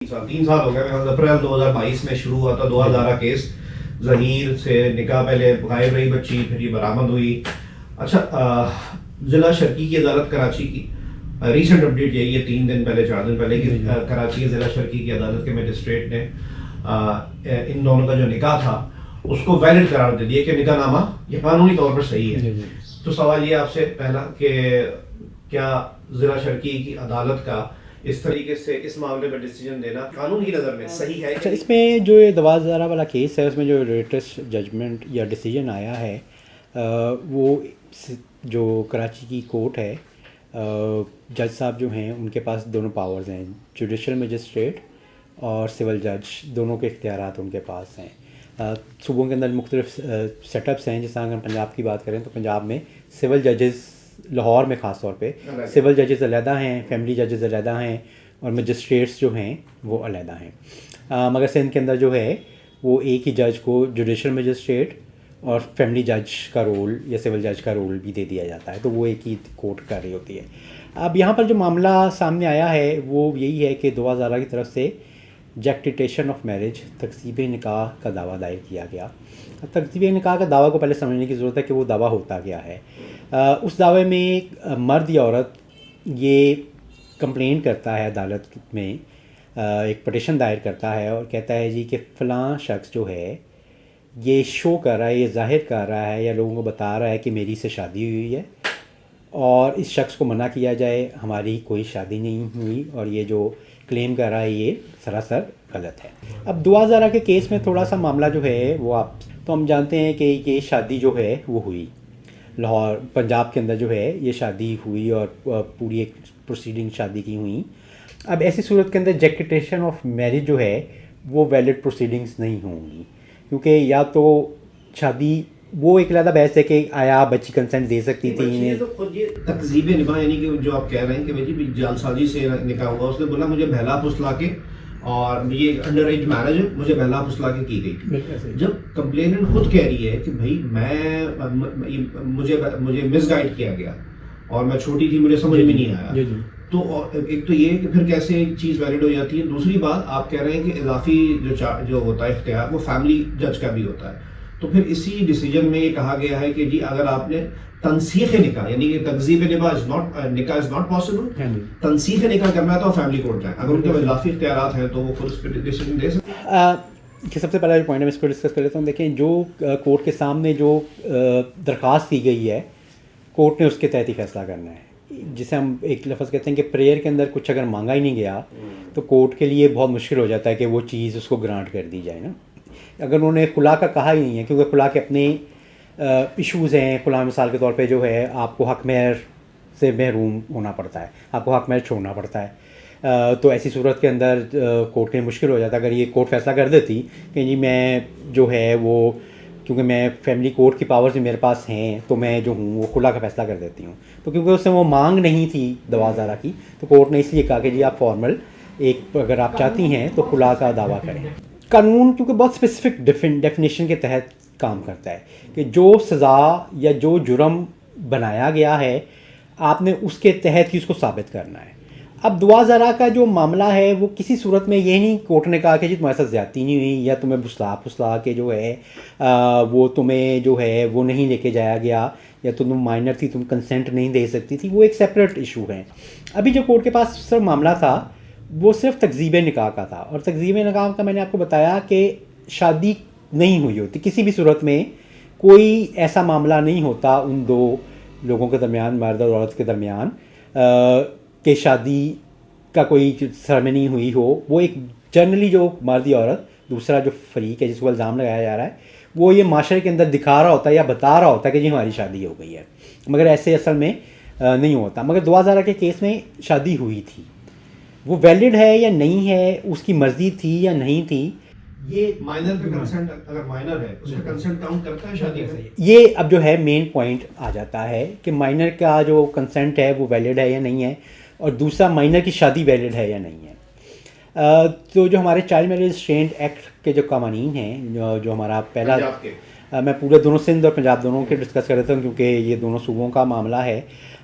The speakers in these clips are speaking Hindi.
3 साल हो गए। अप्रैल 2022 में शुरू हुआ था 2000 का केस। जहीर से निकाह पहले गायब रही बच्ची, फिर ये बरामद हुई। अच्छा, जिला शर्की की अदालत कराची की रीसेंट अपडेट यही है 3 दिन पहले 4 दिन पहले कि कराची के जिला शर्की की अदालत के मजिस्ट्रेट ने इन दोनों का जो निकाह था उसको वैलिड करार दे दिया कि निकाहनामा ये कानूनी तौर पर सही है। तो सवाल ये आपसे पहला कि क्या जिला शर्की की अदालत का इस तरीके से इस मामले में डिसीजन देना कानून की नज़र में सही है? अच्छा, इसमें जो ये दवाज़ारा वाला केस है उसमें जो लेटेस्ट जजमेंट या डिसीजन आया है वो जो कराची की कोर्ट है, जज साहब जो हैं उनके पास दोनों पावर्स हैं, जुडिशल मजिस्ट्रेट और सिविल जज, दोनों के इख्तियारात उनके पास हैं। सूबों के अंदर मुख्तलिफ सेटअप्स हैं। जैसा अगर पंजाब की बात करें तो पंजाब में सिविल जजेस, लाहौर में ख़ास तौर पे सिविल जजेस अलहदा हैं, फैमिली जजेस अलहदा हैं और मजिस्ट्रेट्स जो हैं वो अलहदा हैं। मगर सिंध के अंदर जो है वो एक ही जज को जुडिशल मजिस्ट्रेट और फैमिली जज का रोल या सिविल जज का रोल भी दे दिया जाता है, तो वो एक ही कोर्ट कर रही होती है। अब यहाँ पर जो मामला सामने आया है वो यही है कि 2000 की तरफ से जैक्टिटेशन ऑफ मैरिज, तकसीब निकाह का दावा दायर किया गया। तकसीब निकाह का दावा को पहले समझने की ज़रूरत है कि वो दावा होता क्या है। उस दावे में मर्द या औरत ये कंप्लेंट करता है अदालत में, एक पटिशन दायर करता है और कहता है जी कि फ़लाँ शख्स जो है ये शो कर रहा है, ये ज़ाहिर कर रहा है या लोगों को बता रहा है कि मेरी से शादी हुई है और इस शख्स को मना किया जाए, हमारी कोई शादी नहीं हुई और ये जो क्लेम कर रहा है ये सरासर गलत है। अब 2000 के केस में थोड़ा सा मामला जो है वो हम जानते हैं कि ये शादी जो है वो हुई लाहौर, पंजाब के अंदर जो है ये शादी हुई और पूरी एक प्रोसीडिंग शादी की हुई। अब ऐसी सूरत के अंदर जैक्टिटेशन ऑफ मैरिज जो है वो वैलिड प्रोसीडिंग्स नहीं होंगी, क्योंकि या तो शादी वो एक अलग बहस है कि आया बच्ची कंसेंट दे सकती थी इन्हें, तो खुद ये तकजीब निकाह यानी कि जो आप कह रहे हैं कि भाई जालसाजी से निकाह हुआ, उसने बोला मुझे बहला फुसला के और ये अंडर एज मैरिज है, मुझे बहला फुसला के की गई। जब कंप्लेनेंट खुद कह रही है कि भाई मुझे मिसगाइड किया गया और मैं छोटी थी, मुझे समझ में नहीं आया, तो एक तो ये कि फिर कैसे एक चीज़ वैलिड हो जाती है। दूसरी बात आप कह रहे हैं कि इजाफी जो होता है इख्तियार वो फैमिली जज का भी होता है, तो फिर इसी डिसीजन में ये कहा गया है कि जी अगर आपने तनसीख निकाह यानी कि तकजीब निकाह इज नॉट पॉसिबल, तनसीख निकाह करना है तो फैमिली कोर्ट जाए, अगर उनके इजाफी इख्तियारात हैं तो वो खुद उस पर डिसीजन दे सकते हैं। कि सबसे पहला जो पॉइंट है मैं इसको डिस्कस कर लेता हूँ। देखें, जो कोर्ट के सामने जो दरख्वास्त की गई है कोर्ट ने उसके तहत ही फैसला करना है। जिसे हम एक लफ्ज़ कहते हैं कि प्रेयर के अंदर कुछ अगर मांगा ही नहीं गया तो कोर्ट के लिए बहुत मुश्किल हो जाता है कि वो चीज़ उसको ग्रांट कर दी जाए ना। अगर उन्होंने खुला का कहा ही नहीं है, क्योंकि खुला के अपने इश्यूज़ हैं। खुला मिसाल के तौर पे जो है आपको हक महर से महरूम होना पड़ता है, आपको हक महर छोड़ना पड़ता है, तो ऐसी सूरत के अंदर कोर्ट के लिए मुश्किल हो जाता है। अगर ये कोर्ट फैसला कर देती कि जी मैं जो है वो, क्योंकि मैं फैमिली कोर्ट की पावर्स भी मेरे पास हैं तो मैं जो हूँ वो खुला का फैसला कर देती हूँ, तो क्योंकि उससे वो मांग नहीं थी दवाज़ारा की तो कोर्ट ने इसलिए कहा कि जी आप फॉर्मल एक अगर आप चाहती हैं तो खुला का दावा करें। कानून क्योंकि बहुत स्पेसिफिक डेफिनेशन के तहत काम करता है कि जो सज़ा या जो जुर्म बनाया गया है आपने उसके तहत ही उसको साबित करना है। अब 2000 का जो मामला है वो किसी सूरत में ये नहीं कोर्ट ने कहा कि जी तुम्हारे साथ ज़्यादती नहीं हुई या तुम्हें फुसला के जो है वो तुम्हें जो है वो नहीं लेके जाया गया या तुम माइनर थी, तुम कंसेंट नहीं दे सकती थी, वो एक सेपरेट इशू है। अभी जो कोर्ट के पास सिर्फ मामला था वो सिर्फ तकजीब निकाह का था, और तकजीब निकाह का मैंने आपको बताया कि शादी नहीं हुई होती किसी भी सूरत में, कोई ऐसा मामला नहीं होता उन दो लोगों के दरमियान, मर्द और औरत के दरमियान कि शादी का कोई सेरेमनी हुई हो। वो एक जनरली जो मर्द या औरत, दूसरा जो फरीक है जिसको इल्ज़ाम लगाया जा रहा है वो ये माशरे के अंदर दिखा रहा होता है या बता रहा होता है कि जी हमारी शादी हो गई है, मगर ऐसे असल में नहीं होता। मगर 2000 के केस में शादी हुई थी, वो वैलिड है या नहीं है, उसकी मर्जी थी या नहीं थी, ये माइनर का कंसेंट अगर माइनर है उसका कंसेंट काउंट करता है शादी में? ये अब जो है मेन पॉइंट आ जाता है कि माइनर का जो कंसेंट है वो वैलिड है या नहीं है, और दूसरा माइनर की शादी वैलिड है या नहीं है। तो जो हमारे चाइल्ड मैरिज रिस्ट्रेंट एक्ट के जो कानून हैं, जो हमारा पहला, मैं पूरे दोनों सिंध और पंजाब दोनों के डिस्कस कर रहा हूँ क्योंकि ये दोनों सूबों का मामला है।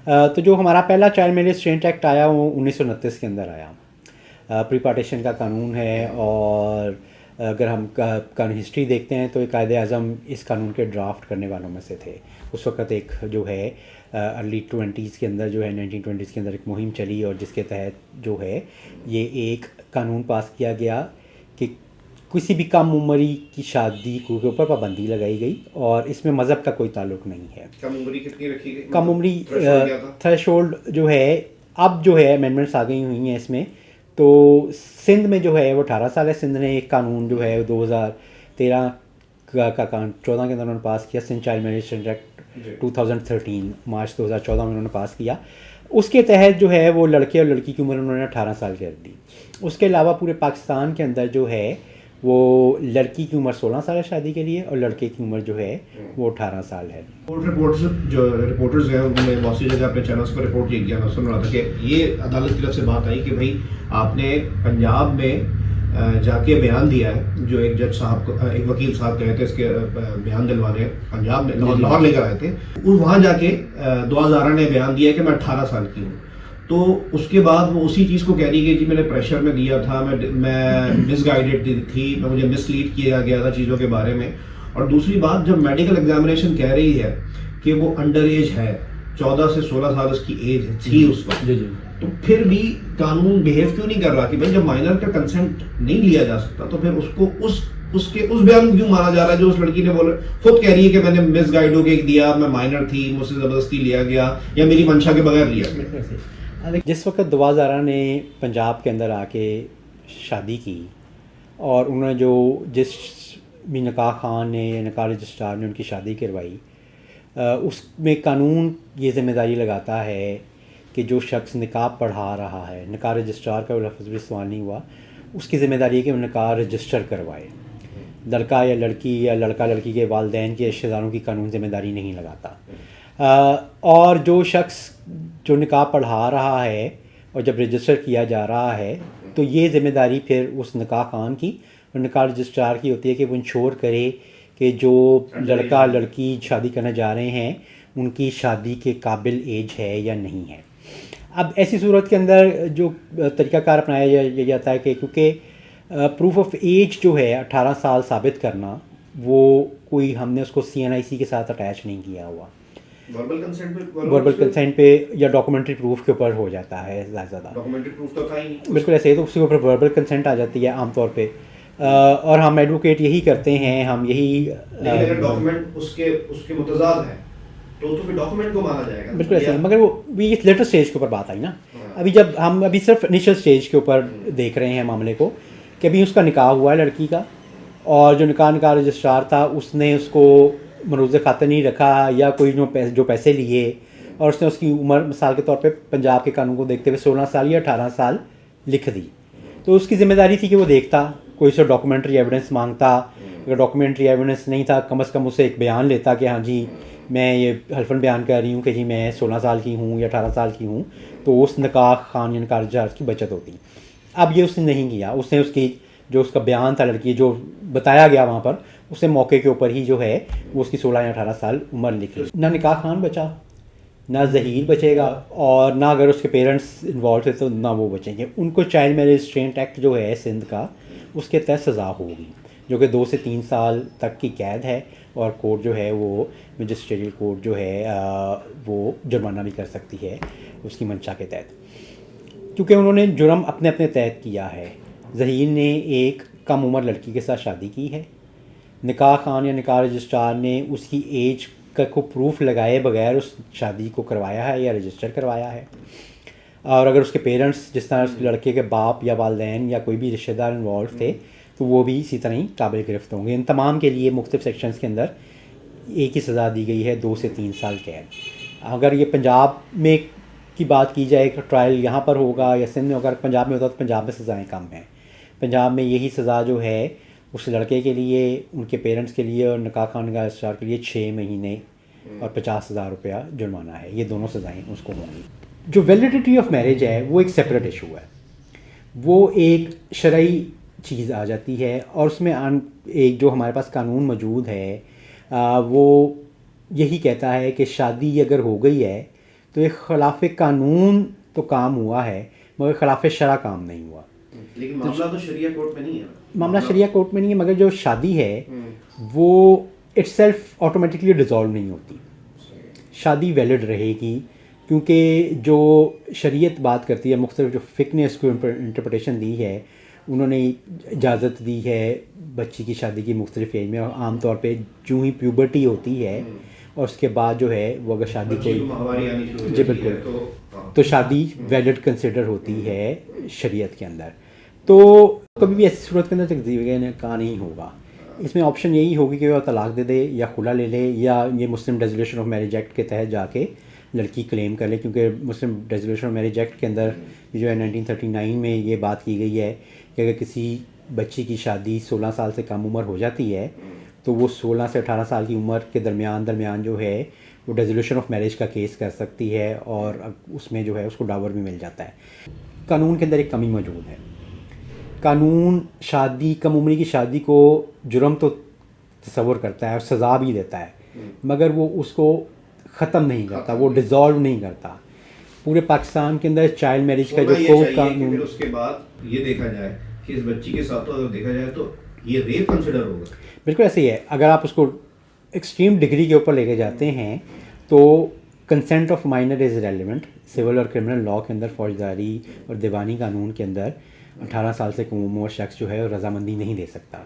तो जो हमारा पहला चाइल्ड मैरिज रिस्ट्रेंट एक्ट आया वो 1929 के अंदर आया। प्री पार्टीशन का कानून है। और अगर हम कानून हिस्ट्री देखते हैं तो एक कायदे आज़म इस कानून के ड्राफ्ट करने वालों में से थे। उस वक़्त एक जो है अर्ली 20s के अंदर जो है 1920s के अंदर एक मुहिम चली और जिसके तहत जो है ये एक कानून पास किया गया कि किसी भी कम उम्री की शादी के ऊपर पाबंदी लगाई गई और इसमें मज़हब का कोई ताल्लुक़ नहीं है। कम उम्री कितनी रखी गई? कम उम्री थ्रेशोल्ड जो है अब जो है अमेंडमेंट्स आ गई हुई हैं इसमें। तो सिंध में जो है वो 18 साल है। सिंध ने एक कानून जो है 2013 का कानून 14 के अंदर उन्होंने पास किया, सिंध चाइल्ड मैरिज एक्ट 2013 मार्च 2014 में उन्होंने पास किया। उसके तहत जो है वो लड़के और लड़की की उम्र उन्होंने 18 साल कर दी। उसके अलावा पूरे पाकिस्तान के अंदर जो है वो लड़की की उम्र 16 साल है शादी के लिए और लड़के की उम्र जो है वो 18 साल है। रिपोर्टर्स हैं उन्होंने बहुत सी जगह अपने चैनल्स पर रिपोर्ट किया। मैं सुन रहा था कि ये अदालत की तरफ से बात आई कि भाई आपने पंजाब में जाके बयान दिया है, जो एक जज साहब को एक वकील साहब कहे थे इसके बयान दिलवाने पंजाब में लाहौर लेकर आए थे। वहाँ जाके दुआ ने बयान दिया कि मैं 18 साल की हूँ। तो उसके बाद वो उसी चीज़ को कह रही है कि मैंने प्रेशर में दिया था, मैं मिसगाइडेड थी, मुझे मिसलीड किया गया था चीज़ों के बारे में। और दूसरी बात, जब मेडिकल एग्जामिनेशन कह रही है कि वो अंडर एज है, 14 से 16 साल उसकी एज थी उस वक्त, तो फिर भी कानून बिहेव क्यों नहीं कर रहा कि भाई जब माइनर का कंसेंट नहीं लिया जा सकता तो फिर उसको उस बयान को क्यों माना जा रहा है जो उस लड़की ने खुद कह रही है कि मैंने मिसगाइड होके दिया, मैं माइनर थी, मुझसे ज़बरदस्ती लिया गया या मेरी मंशा के बगैर लिया गया। जिस वक्त दुआ ने पंजाब के अंदर आके शादी की और उन्होंने जिस भी निकाह खान ने या निकाह रजिस्ट्रार ने उनकी शादी करवाई, उसमें कानून ये ज़िम्मेदारी लगाता है कि जो शख्स निकाह पढ़ा रहा है, निकाह रजिस्ट्रार का लफ्ज़ भी इस्तेमाल नहीं हुआ, उसकी ज़िम्मेदारी है कि वो निकाह रजिस्टर करवाए। लड़का या लड़का लड़की के वालिदैन के रिश्तेदारों की कानून ज़िम्मेदारी नहीं लगाता। और जो शख्स जो निकाह पढ़ा रहा है और जब रजिस्टर किया जा रहा है तो ये ज़िम्मेदारी फिर उस निकाह खान की और निकाह रजिस्ट्रार की होती है कि वो इंश्योर करे कि जो लड़का लड़की शादी करने जा रहे हैं उनकी शादी के काबिल एज है या नहीं है। अब ऐसी सूरत के अंदर जो तरीक़ाकार अपनाया जाता है कि क्योंकि प्रूफ ऑफ एज जो है 18 साल साबित करना, वो कोई हमने उसको CNIC के साथ अटैच नहीं किया हुआ। वर्बल कंसेंट पे या डॉक्यूमेंट्री प्रूफ के ऊपर हो जाता है ज़्यादा। डॉक्यूमेंट्री प्रूफ तो था ही नहीं। बिल्कुल ऐसे ही, तो उसके ऊपर वर्बल कंसेंट आ जाती है आमतौर पे। और हम एडवोकेट यही करते हैं, हम यही अगर डॉक्यूमेंट उसके मुतज़ाद है तो फिर डॉक्यूमेंट को माना जाएगा। बिल्कुल ऐसे ही, मगर वो भी इस लेटर स्टेज के ऊपर बात आई ना। अभी जब हम अभी सिर्फ इनिशियल स्टेज के ऊपर देख रहे हैं मामले को कि अभी उसका निकाह हुआ है लड़की का, और जो निकाह रजिस्ट्रार था उसने उसको मरूज़ खातिर नहीं रखा या कोई जो पैसे लिए और उसने उसकी उम्र मिसाल के तौर पे पंजाब के कानून को देखते हुए 16 साल या 18 साल लिख दी। तो उसकी ज़िम्मेदारी थी कि वो देखता, कोई से डॉक्यूमेंट्री एविडेंस मांगता। अगर डॉक्यूमेंट्री एविडेंस नहीं था, कम से कम उससे एक बयान लेता कि हाँ जी मैं ये हल्फन बयान कर रही हूँ कि जी मैं 16 साल की हूँ या 18 साल की हूँ, तो उस निकाह खान या निकाह रजिस्ट्रार की बचत होती। अब ये उसने नहीं किया। उसने उसकी जो उसका बयान था लड़की जो बताया गया वहाँ पर, उसने मौके के ऊपर ही जो है वो उसकी 16 या 18 साल उम्र लिखी। ना निकाह खान बचा, ना ज़हीर बचेगा, और ना अगर उसके पेरेंट्स इन्वॉल्व थे तो ना वो बचेंगे। उनको चाइल्ड मैरिज रिस्ट्रेंट एक्ट जो है सिंध का, उसके तहत सज़ा होगी जो कि 2 से 3 साल तक की कैद है। और कोर्ट जो है वो मजिस्ट्रेटियल कोर्ट जो है वो जुर्माना भी कर सकती है उसकी मंशा के तहत, क्योंकि उन्होंने जुर्म अपने अपने तहत किया है। ज़हीर ने एक कम उम्र लड़की के साथ शादी की है, निकाह खान या निकाह रजिस्ट्रार ने उसकी एज को प्रूफ लगाए बगैर उस शादी को करवाया है या रजिस्टर करवाया है। और अगर उसके पेरेंट्स जिस तरह उस लड़के के बाप या वालिदैन या कोई भी रिश्तेदार इन्वॉल्व थे तो वो भी इसी तरह ही काबिल गिरफ्त होंगे। इन तमाम के लिए मुख्तलिफ सेक्शंस के अंदर एक ही सज़ा दी गई है, 2 से 3 साल कैद। अगर ये पंजाब में की बात की जाए कि ट्रायल यहाँ पर होगा या सिंध में, अगर पंजाब में होता तो पंजाब में सज़ाएँ कम हैं। पंजाब में यही सज़ा जो है उस लड़के के लिए, उनके पेरेंट्स के लिए और निकाह खान का रजिस्ट्रार के लिए 6 महीने और 50,000 रुपया जुर्माना है। ये दोनों सज़ाएँ उसको होंगी। जो वैलिडिटी ऑफ मैरिज है वो एक सेपरेट इशू है, वो एक शरई चीज़ आ जाती है। और उसमें एक जो हमारे पास कानून मौजूद है वो यही कहता है कि शादी अगर हो गई है तो एक ख़िलाफ़ कानून तो काम हुआ है मगर ख़िलाफ़ शरा काम नहीं हुआ। लेकिन मामला तो शरिया कोर्ट में नहीं है। मामला शरिया कोर्ट में नहीं है, मगर जो शादी है वो इट्सेल्फ ऑटोमेटिकली डिज़ोल्व नहीं होती। शादी वैलिड रहेगी, क्योंकि जो शरीयत बात करती है, मुख्तलिफ जो फ़िक़्ह ने इसको इंटरप्रटेशन दी है, उन्होंने इजाज़त दी है बच्ची की शादी की मुख्तलिफ एज में, और आम तौर पे जो ही प्यूबर्टी होती है और उसके बाद जो है वो अगर शादी कोई जी बिल्कुल तो शादी वैलिड कंसिडर होती है शरीयत के अंदर। तो कभी भी ऐसी सूरत के अंदर तकदीर निकाह नहीं होगा। इसमें ऑप्शन यही होगी कि वह तलाक दे दे या खुला ले ले, या ये मुस्लिम रेजोल्यूशन ऑफ मैरिज एक्ट के तहत जाके लड़की क्लेम कर ले, क्योंकि मुस्लिम रेजोल्यूशन ऑफ मैरिज एक्ट के अंदर जो है 1939 में ये बात की गई है कि अगर किसी बच्ची की शादी 16 साल से कम उम्र हो जाती है तो वो 16 से 18 साल की उम्र के दरमियान जो है वो रेजोल्यूशन ऑफ मैरिज का केस कर सकती है, और उसमें जो है उसको डावर भी मिल जाता है। कानून के अंदर एक कमी मौजूद है। कानून शादी, कम उम्री की शादी को जुर्म तो तस्वर करता है और सज़ा भी देता है, मगर वो उसको ख़त्म नहीं करता, वो डिज़ोल्व नहीं करता। पूरे पाकिस्तान के अंदर चाइल्ड मैरिज का जो कोड कानून, उसके बाद ये देखा जाए कि इस बच्ची के साथ तो अगर देखा जाए तो ये रेप कंसिडर होगा। बिल्कुल ऐसे ही है। अगर आप उसको एक्सट्रीम डिग्री के ऊपर लेके जाते हैं तो consent of minor is relevant. Civil और क्रिमिनल लॉ के अंदर, फौजदारी और दीवानी कानून के अंदर 18 साल से कम उम्र शख्स जो है रज़ामंदी नहीं दे सकता,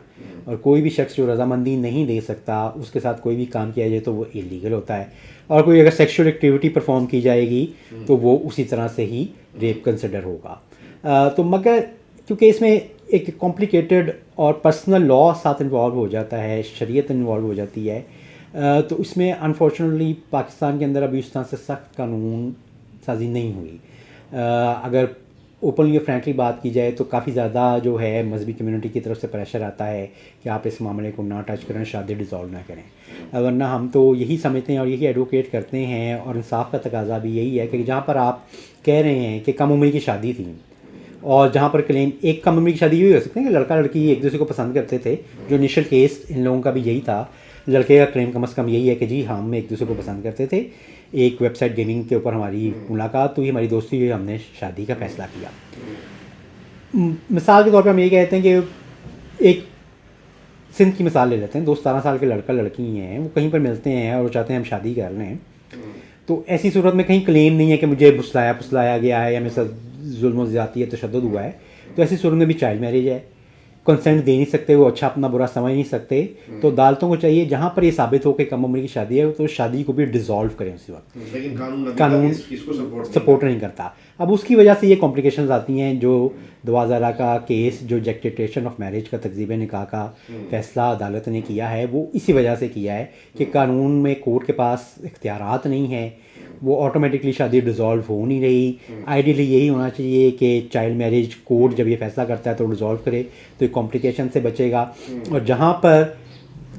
और कोई भी शख्स जो रज़ामंदी नहीं दे सकता उसके साथ कोई भी काम किया जाए तो वो इलीगल होता है, और कोई अगर सेक्सुअल एक्टिविटी परफॉर्म की जाएगी तो वो उसी तरह से ही रेप कंसिडर होगा। तो मगर क्योंकि इसमें एक कॉम्प्लिकेटेड और पर्सनल लॉ साथ इन्वॉल्व हो जाता है, शरीयत इन्वॉल्व हो जाती है, तो इसमें अनफॉर्चुनेटली पाकिस्तान के अंदर अभी उस तरह से सख्त कानून साजी नहीं हुई। अगर ओपनली और फ्रैंकली बात की जाए तो काफ़ी ज़्यादा जो है मजहबी कम्युनिटी की तरफ से प्रेशर आता है कि आप इस मामले को ना टच करें, शादी डिज़ोल्व ना करें। वरना हम तो यही समझते हैं और यही एडवोकेट करते हैं, और इंसाफ का तकाजा भी यही है कि जहाँ पर आप कह रहे हैं कि कम उम्र की शादी थी, और जहाँ पर क्लेम एक कम उम्र की शादी हुई हो सकती है कि लड़का लड़की एक दूसरे को पसंद करते थे, जो इनिशियल केस इन लोगों का भी यही था। लड़के का क्लेम कम से कम यही है कि जी हम एक दूसरे को पसंद करते थे, एक वेबसाइट गेमिंग के ऊपर हमारी मुलाकात हुई, हमारी दोस्ती हुई, हमने शादी का फ़ैसला किया। मिसाल के तौर पे हम ये कहते हैं कि एक सिंध की मिसाल ले लेते हैं। 17 साल के लड़का लड़की हैं, वो कहीं पर मिलते हैं और वो चाहते हैं हम शादी कर लें, तो ऐसी सूरत में कहीं क्लेम नहीं है कि मुझे फुसलाया गया है या मेरे साथ जुल्म ज़्यादती है, तशद्दुद हुआ है। तो ऐसी सूरत में भी चाइल्ड मैरिज है, कंसेंट दे नहीं सकते, वो अच्छा अपना बुरा समझ नहीं सकते। तो अदालतों को चाहिए जहाँ पर ये साबित हो कि कम उम्र की शादी है तो शादी को भी डिसॉल्व करें उसी वक्त। लेकिन कानून इसको सपोर्ट नहीं करता। अब उसकी वजह से ये कॉम्प्लिकेशंस आती हैं। जो 2000 का केस, जो एजेक्टेशन ऑफ मैरिज का, तकजीब निकाह का फैसला अदालत ने किया है, वो इसी वजह से किया है कि कानून में कोर्ट के पास इख्तियारात नहीं है, वो ऑटोमेटिकली शादी डिज़ोल्व हो नहीं रही। आइडियली यही होना चाहिए कि चाइल्ड मैरिज कोर्ट जब ये फैसला करता है तो डिज़ोल्व करे, तो एक कॉम्प्लिकेशन से बचेगा। और जहाँ पर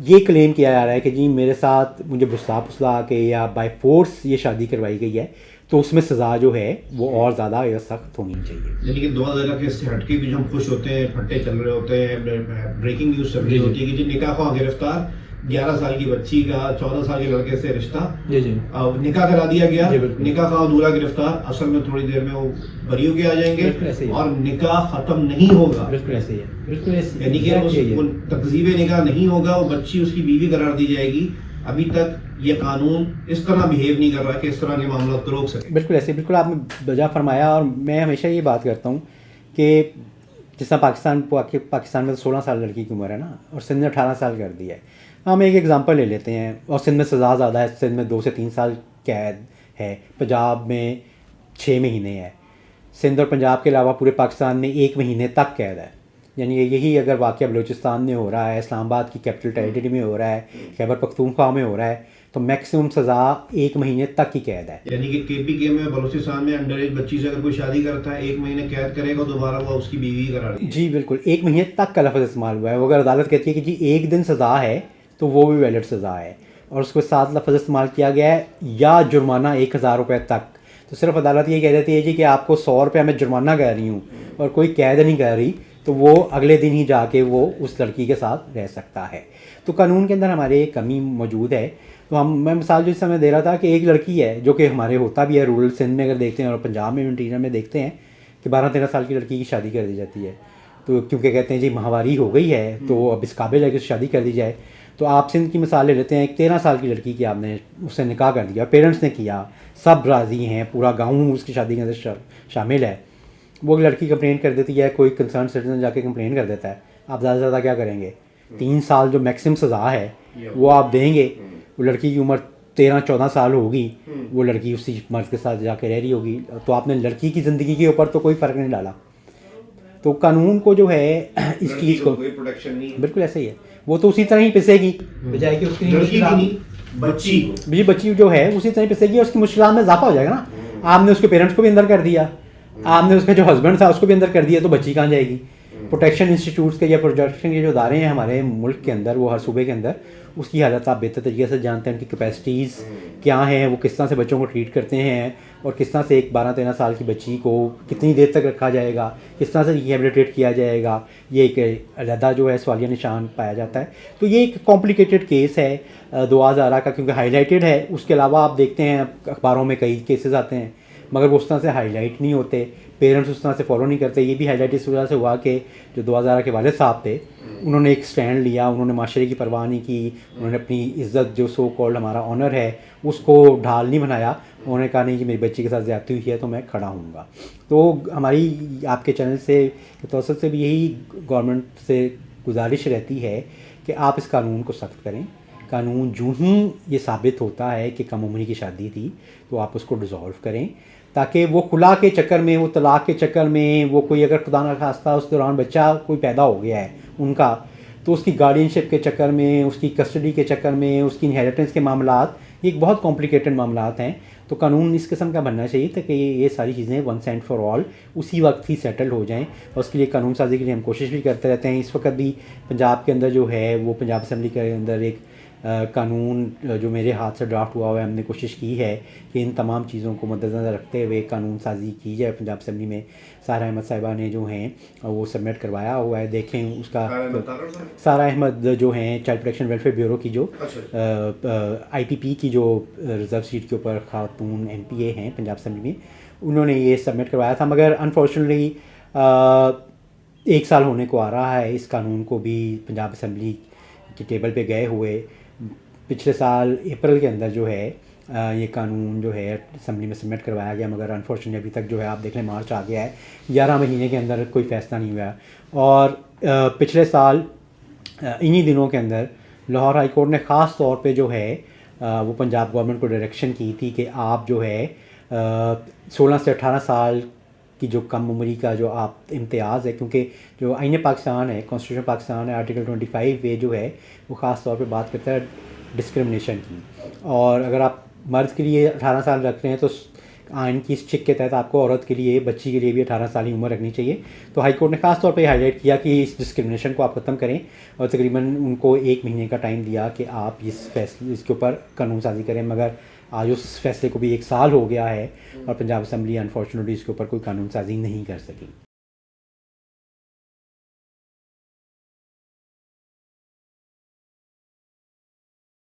ये क्लेम किया जा रहा है कि जी मेरे साथ मुझे फुसला के या बाय फोर्स ये शादी करवाई गई है, तो उसमें सज़ा जो है वो और ज़्यादा या सख्त होनी चाहिए। लेकिन 2000 के इससे हटके भी जो हम खुश होते हैं, फट्टे चल रहे होते हैं, ब्रेकिंग न्यूज़ चल रही होती है कि जी निकाह ख्वाह गिरफ्तार, 11 साल की बच्ची का 14 साल के लड़के से रिश्ता, निकाह करा दिया गया, निकाह ख्वाह दूल्हा गिरफ्तार, असल में थोड़ी देर में वो बरी होके आ जाएंगे और निकाह खत्म नहीं होगा। बिल्कुल ऐसे ही है, बिल्कुल ऐसे, यानी कि उस तकजीब निकाह नहीं होगा, वो बच्ची उसकी बीवी करार दी जाएगी। अभी तक ये कानून इस तरह बिहेव नहीं कर रहा कि इस तरह के मामला को रोक सके। बिल्कुल ऐसे, बिल्कुल आपने बजा फरमाया। और मैं हमेशा ये बात करता हूँ कि जिस तरह पाकिस्तान में 16 साल लड़की की उम्र है ना, और सिंध ने 18 साल कर दिया है। हम एक एग्जांपल ले लेते हैं, और सिंध में सज़ा ज़्यादा है, सिंध में 2 से 3 साल कैद है, पंजाब में 6 महीने है। सिंध और पंजाब के अलावा पूरे पाकिस्तान में 1 महीने तक कैद है। यानी यही अगर वाक़या बलूचिस्तान में हो रहा है, इस्लामाबाद की कैपिटल टेरिटरी में हो रहा है, खैबर पख्तूनख्वा में हो रहा है, तो मैक्सिमम सज़ा 1 महीने तक की कैद है। यानी कि KPK में बलूचिस्तान में अंडर एज बच्ची से अगर कोई शादी करता है 1 महीने कैद करेगा, दोबारा वो उसकी बीवी करार दी। जी बिल्कुल, 1 महीने तक का लफ्ज़ इस्तेमाल हुआ है। वो अगर अदालत कहती है कि जी 1 दिन सज़ा है तो वो भी वैलिड सज़ा है, और उसके साथ लफ्ज़ इस्तेमाल किया गया है या जुर्माना 1000 रुपये तक, तो सिर्फ अदालत ये कह देती है जी कि आपको 100 रुपये मैं जुर्माना कर रही हूँ और कोई कैद नहीं कर रही, तो वो अगले दिन ही जाके वो उस लड़की के साथ रह सकता है। तो कानून के अंदर हमारे एक कमी मौजूद है। तो मैं मिसाल जिस समय दे रहा था कि एक लड़की है, जो कि हमारे होता भी है रूरल सिंध में अगर देखते हैं, और पंजाब में इंटीरियर में देखते हैं कि 12-13 साल की लड़की की शादी कर दी जाती है। तो क्योंकि कहते हैं जी माहवारी हो गई है तो अब इस काबिल है कि शादी कर दी जाए। तो आप सिंध की मिसाल ले लेते हैं, एक 13 साल की लड़की की आपने उससे निकाह कर दिया, पेरेंट्स ने किया, सब राज़ी हैं, पूरा गाँव उसकी शादी के अंदर शामिल है। वो लड़की कंप्लेन कर देती है, कोई कंसर्न सिटीजन जाके कंप्लेन कर देता है, आप ज़्यादा से ज़्यादा क्या करेंगे? 3 साल जो मैक्सिमम सज़ा है वो आप देंगे। वो लड़की की उम्र 13-14 साल होगी, वो लड़की उसी मर्द के साथ जाके रह रही होगी, तो आपने लड़की की ज़िंदगी के ऊपर तो कोई फ़र्क नहीं डाला। तो कानून को जो है इस चीज़ को कोई प्रोटेक्शन नहीं है। बिल्कुल ऐसे ही है, वो तो उसी तरह ही पिसेगी बजाय कि उसकी लड़की की नहीं, बच्ची को। जी बच्ची जो है उसी तरह ही पिसेगी और उसकी मुश्किलात में इजाफा हो जाएगा ना। आपने उसके पेरेंट्स को भी अंदर कर दिया, आपने उसका जो हस्बैंड था उसको भी अंदर कर दिया, तो बच्ची कहाँ जाएगी? प्रोटेक्शन इंस्टीट्यूट्स के या प्रोटेक्शन के जो इदारे हैं हमारे मुल्क के अंदर, वो हर सूबे के अंदर, उसकी हालत आप बेहतर तरीके से जानते हैं, उनकी कैपेसिटीज़ क्या हैं, वो किस तरह से बच्चों को ट्रीट करते हैं और किस तरह से एक 12-13 साल की बच्ची को कितनी देर तक रखा जाएगा, किस तरह से रिहेबिलिटेट किया जाएगा, ये एक अलहदा जो है सवालिया निशान पाया जाता है। तो ये एक कॉम्प्लिकेटेड केस है दुआ ज़ारा का, क्योंकि हाईलाइटेड है। उसके अलावा आप देखते हैं अखबारों में कई केसेस आते हैं मगर वो उस तरह से हाईलाइट नहीं होते, पेरेंट्स उस तरह से फॉलो नहीं करते। ये भी हाईलाइट इस वजह से हुआ कि जो दुआ ज़ारा के वालिद साहब थे उन्होंने एक स्टैंड लिया, उन्होंने माशरे की परवाह नहीं की, उन्होंने अपनी इज़्ज़त जो सो कॉल्ड हमारा ऑनर है उसको ढाल नहीं बनाया। उन्होंने कहा नहीं कि मेरी बच्ची के साथ ज़्यादती हुई है तो मैं खड़ा हूँगा। तो हमारी आपके चैनल से के तौसत से भी यही गवर्नमेंट से गुजारिश रहती है कि आप इस कानून को सख्त करें। कानून जो ही ये साबित होता है कि कम उम्री की शादी थी तो आप उसको डिज़ोल्व करें, ताकि वो खुला के चक्कर में, वो तलाक के चक्कर में, वो कोई अगर खुदा न खास्ता उस दौरान बच्चा कोई पैदा हो गया है उनका, तो उसकी गार्डियनशिप के चक्कर में, उसकी कस्टडी के चक्कर में, उसकी इनहेरिटेंस के मामलात, ये एक बहुत कॉम्प्लिकेटेड मामलात हैं। तो कानून इस किस्म का बनना चाहिए ताकि ये सारी चीज़ें वंस एंड फॉर ऑल उसी वक्त ही सेटल हो जाएं। और उसके लिए कानून साजी के लिए हम कोशिश भी करते रहते हैं। इस वक्त भी पंजाब के अंदर जो है वो पंजाब असम्बली के अंदर एक कानून जो मेरे हाथ से ड्राफ्ट हुआ है, हमने कोशिश की है कि इन तमाम चीज़ों को मद्देनज़र रखते हुए कानून साजी की जाए। पंजाब असम्बली में सारा अहमद साहिबा ने जो हैं वो सबमिट करवाया हुआ है, देखें उसका। सारा अहमद जो हैं चाइल्ड प्रोटेक्शन वेलफेयर ब्यूरो की जो IPP की जो रिज़र्व सीट के ऊपर खातून MPA हैं पंजाब असम्बली में, उन्होंने ये सबमिट करवाया था। मगर अनफॉर्चुनेटली 1 साल होने को आ रहा है इस कानून को भी पंजाब असम्बली की टेबल पे गए हुए। पिछले साल अप्रैल के अंदर जो है ये कानून जो है असम्बली में सबमिट करवाया गया, मगर अनफॉर्चुनेटली अभी तक जो है आप देख लें मार्च आ गया है, 11 महीने के अंदर कोई फ़ैसला नहीं हुआ। और पिछले साल इन्हीं दिनों के अंदर लाहौर हाई कोर्ट ने ख़ास तौर पे जो है वो पंजाब गवर्नमेंट को डायरेक्शन की थी कि आप जो है 16 से 18 साल की जो कम उम्री का जो आप इम्तियाज़ है, क्योंकि जो आईन पाकिस्तान है, कॉन्स्टिट्यूशन पाकिस्तान है, आर्टिकल 25A जो है वो ख़ास तौर पे बात करता है डिस्क्रिमिनेशन की। और अगर आप मर्द के लिए 18 साल रख रहे हैं तो आइन की इस चिक के तहत आपको औरत के लिए, बच्ची के लिए भी 18 साल की उम्र रखनी चाहिए। तो हाई कोर्ट ने ख़ास तौर पे हाईलाइट किया कि इस डिस्क्रिमिनेशन को आप ख़त्म करें और तकरीबन उनको 1 महीने का टाइम दिया कि आप इसके ऊपर कानून साजी करें। मगर आज उस फैसले को भी 1 साल हो गया है और पंजाब असम्बली अनफॉर्चुनेटली इसके ऊपर कोई कानून साजी नहीं कर सकी।